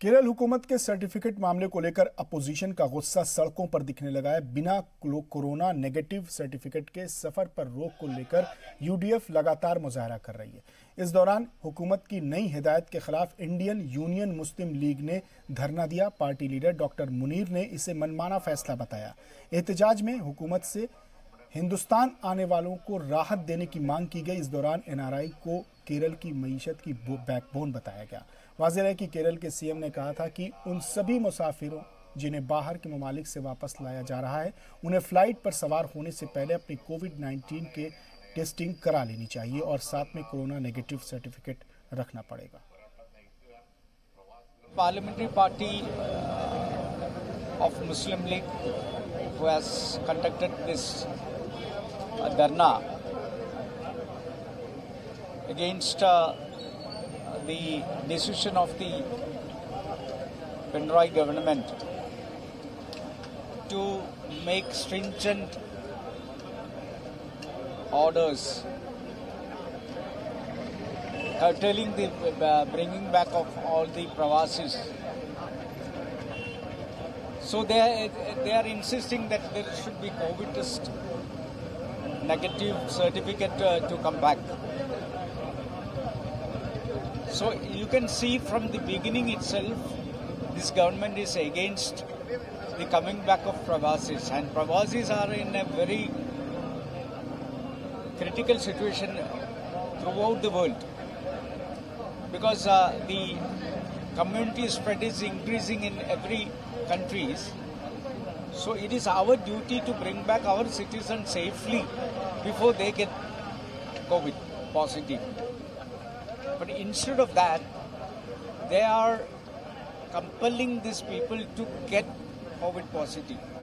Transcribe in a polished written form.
केरल हुकूमत के सर्टिफिकेट मामले को लेकर अपोजिशन का गुस्सा सड़कों पर दिखने लगा है। बिना कोरोना नेगेटिव सर्टिफिकेट के सफर पर रोक को लेकर यूडीएफ लगातार मुजाहरा कर रही है। इस दौरान हुकूमत की नई हिदायत के खिलाफ इंडियन यूनियन मुस्लिम लीग ने धरना दिया। पार्टी लीडर डॉक्टर मुनीर ने इसे मनमाना फैसला बताया। एहतजाज में हुकूमत से हिंदुस्तान आने वालों को राहत देने की मांग की गई। इस दौरान एनआरआई को केरल की मईशत की बैकबोन बताया गया। वाज़ेह है कि केरल के सीएम ने कहा था कि उन सभी मुसाफिरों जिन्हें बाहर के ममालिक से वापस लाया जा रहा है, उन्हें फ्लाइट पर सवार होने से पहले अपनी कोविड-19 के टेस्टिंग करा लेनी चाहिए और साथ में कोरोना नेगेटिव सर्टिफिकेट रखना पड़ेगा। Parliamentary party of Muslim League who has conducted this dharna against the decision of the Pinarayi government to make stringent orders curtailing the bringing back of all the Pravasis. So they are insisting that there should be COVID test negative certificate to come back. So you can see from the beginning itself, this government is against the coming back of Pravasis, and Pravasis are in a very critical situation throughout the world because the community spread is increasing in every countries. So it is our duty to bring back our citizens safely before they get COVID positive. But instead of that, they are compelling these people to get COVID positive.